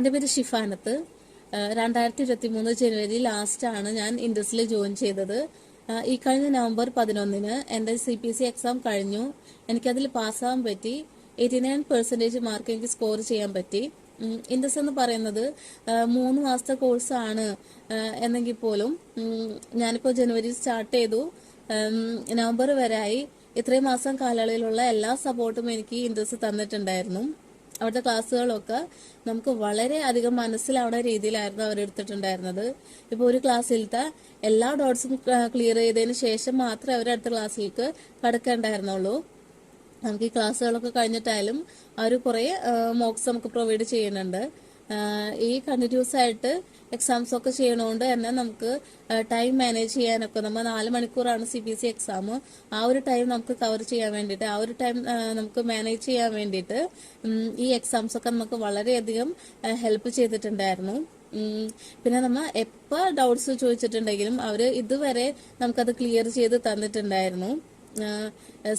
എൻ്റെ പേര് ഷിഫാനത്ത്. 2023 ജനുവരി ലാസ്റ്റാണ് ഞാൻ ഇൻഡസിൽ ജോയിൻ ചെയ്തത്. ഈ കഴിഞ്ഞ നവംബർ 11 എൻ്റെ CPC എക്സാം കഴിഞ്ഞു. എനിക്കതിൽ പാസ്സാകാൻ പറ്റി. 89% മാർക്ക് എനിക്ക് സ്കോർ ചെയ്യാൻ പറ്റി. ഇൻഡസ് എന്ന് പറയുന്നത് 3 മാസത്തെ കോഴ്സാണ് എന്നെങ്കിൽ പോലും ഞാനിപ്പോൾ ജനുവരി സ്റ്റാർട്ട് ചെയ്തു, നവംബർ വരെയായി. ഇത്രയും മാസം കാലയളവിലുള്ള എല്ലാ സപ്പോർട്ടും എനിക്ക് ഇൻഡസ് തന്നിട്ടുണ്ടായിരുന്നു. അവിടുത്തെ ക്ലാസ്സുകളൊക്കെ നമുക്ക് വളരെ അധികം മനസ്സിലാവുന്ന രീതിയിലായിരുന്നു അവരെടുത്തിട്ടുണ്ടായിരുന്നത്. ഇപ്പോൾ ഒരു ക്ലാസ്സിലത്തെ എല്ലാ ഡൗട്ട്സും ക്ലിയർ ചെയ്തതിന് ശേഷം മാത്രമേ അവരടുത്ത ക്ലാസ്സിലേക്ക് കടക്കേണ്ടായിരുന്നുള്ളൂ. നമുക്ക് ഈ ക്ലാസ്സുകളൊക്കെ കഴിഞ്ഞിട്ടായാലും അവർ കുറേ മോക്സ് നമുക്ക് പ്രൊവൈഡ് ചെയ്യുന്നുണ്ട്. ഈ കണ്ടിന്യൂസ് ആയിട്ട് എക്സാംസ് ഒക്കെ ചെയ്യണോണ്ട് തന്നെ നമുക്ക് ടൈം മാനേജ് ചെയ്യാനൊക്കെ, നമ്മൾ 4 മണിക്കൂറാണ് CPC എക്സാം. ആ ഒരു ടൈം നമുക്ക് കവർ ചെയ്യാൻ വേണ്ടിയിട്ട്, ആ ഒരു ടൈം നമുക്ക് മാനേജ് ചെയ്യാൻ വേണ്ടിയിട്ട് ഈ എക്സാംസ് ഒക്കെ നമുക്ക് വളരെയധികം ഹെൽപ്പ് ചെയ്തിട്ടുണ്ടായിരുന്നു. പിന്നെ നമ്മൾ എപ്പോൾ ഡൗട്ട്സ് ചോദിച്ചിട്ടുണ്ടെങ്കിലും അവർ ഇതുവരെ നമുക്കത് ക്ലിയർ ചെയ്ത് തന്നിട്ടുണ്ടായിരുന്നു.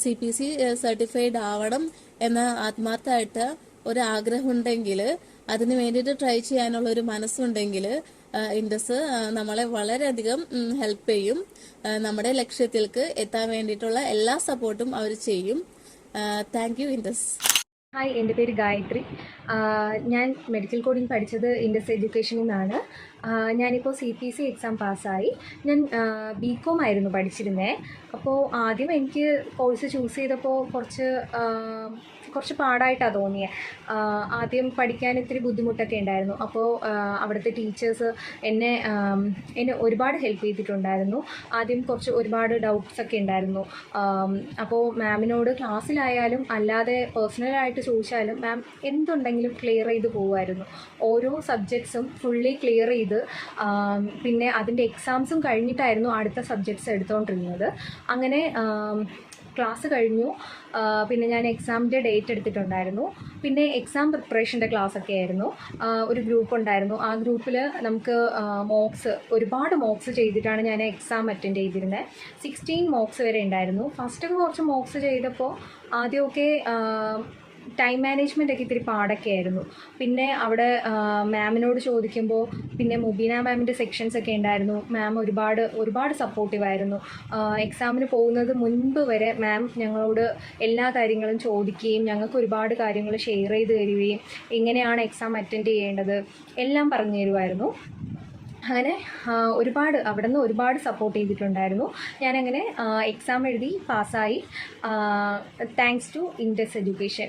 CPC സർട്ടിഫൈഡ് ആവണം എന്ന ആത്മാർത്ഥമായിട്ട് ഒരു ആഗ്രഹം ഉണ്ടെങ്കിൽ, അതിന് വേണ്ടിയിട്ട് ട്രൈ ചെയ്യാനുള്ള ഒരു മനസ്സുണ്ടെങ്കിൽ ഇൻഡസ് നമ്മളെ വളരെയധികം ഹെൽപ്പ് ചെയ്യും. നമ്മുടെ ലക്ഷ്യത്തിലേക്ക് എത്താൻ വേണ്ടിയിട്ടുള്ള എല്ലാ സപ്പോർട്ടും അവർ ചെയ്യും. Thank you Indus. ഹായ്, എൻ്റെ പേര് ഗായത്രി. ഞാൻ മെഡിക്കൽ കോഡിംഗ് പഠിച്ചത് ഇൻഡസ് എഡ്യൂക്കേഷനിൽ നിന്നാണ്. ഞാനിപ്പോൾ CPC എക്സാം പാസ്സായി. ഞാൻ BCom ആയിരുന്നു പഠിച്ചിരുന്നത്. അപ്പോൾ ആദ്യം എനിക്ക് കോഴ്സ് ചൂസ് ചെയ്തപ്പോൾ കുറച്ച് പാടായിട്ടാണ് തോന്നിയത്. ആദ്യം പഠിക്കാൻ ഇത്തിരി ബുദ്ധിമുട്ടൊക്കെ ഉണ്ടായിരുന്നു. അപ്പോൾ അവിടുത്തെ ടീച്ചേഴ്സ് എന്നെ ഒരുപാട് ഹെൽപ്പ് ചെയ്തിട്ടുണ്ടായിരുന്നു. ആദ്യം ഒരുപാട് ഡൗട്ട്സൊക്കെ ഉണ്ടായിരുന്നു. അപ്പോൾ മാമിനോട് ക്ലാസ്സിലായാലും അല്ലാതെ പേഴ്സണലായിട്ട് ചോദിച്ചാലും മാം എന്തുണ്ടെങ്കിലും ക്ലിയർ ചെയ്ത് പോകുമായിരുന്നു. ഓരോ സബ്ജക്ട്സും ഫുള്ളി ക്ലിയർ ചെയ്ത് പിന്നെ അതിൻ്റെ എക്സാംസും കഴിഞ്ഞിട്ടായിരുന്നു അടുത്ത സബ്ജക്ട്സ് എടുത്തുകൊണ്ടിരുന്നത്. അങ്ങനെ ക്ലാസ് കഴിഞ്ഞു. പിന്നെ ഞാൻ എക്സാമിൻ്റെ ഡേറ്റ് എടുത്തിട്ടുണ്ടായിരുന്നു. പിന്നെ എക്സാം പ്രിപ്പറേഷൻ്റെ ക്ലാസ്സൊക്കെ ആയിരുന്നു. ഒരു ഗ്രൂപ്പ് ഉണ്ടായിരുന്നു. ആ ഗ്രൂപ്പിൽ നമുക്ക് ഒരുപാട് മോക്സ് ചെയ്തിട്ടാണ് ഞാൻ എക്സാം അറ്റൻഡ് ചെയ്തിരുന്നത്. 16 മോക്സ് വരെ ഉണ്ടായിരുന്നു. ഫസ്റ്റൊക്കെ കുറച്ച് മോക്സ് ചെയ്തപ്പോൾ ആദ്യമൊക്കെ ടൈം മാനേജ്മെൻ്റ് ഒക്കെ ഇത്തിരി പാടൊക്കെ ആയിരുന്നു. പിന്നെ അവിടെ മാമിനോട് ചോദിക്കുമ്പോൾ പിന്നെ മുബീന മാമിൻ്റെ സെക്ഷൻസ് ഒക്കെ ഉണ്ടായിരുന്നു. മാം ഒരുപാട് സപ്പോർട്ടീവായിരുന്നു. എക്സാമിന് പോകുന്നത് മുൻപ് വരെ മാം ഞങ്ങളോട് എല്ലാ കാര്യങ്ങളും ചോദിക്കുകയും ഞങ്ങൾക്ക് ഒരുപാട് കാര്യങ്ങൾ ഷെയർ ചെയ്ത് തരികയും എങ്ങനെയാണ് എക്സാം അറ്റൻഡ് ചെയ്യേണ്ടത് എല്ലാം പറഞ്ഞു തരുമായിരുന്നു. അങ്ങനെ അവിടെ നിന്ന് ഒരുപാട് സപ്പോർട്ട് ചെയ്തിട്ടുണ്ടായിരുന്നു. ഞാനങ്ങനെ എക്സാം എഴുതി പാസ്സായി. Thanks to Indus education.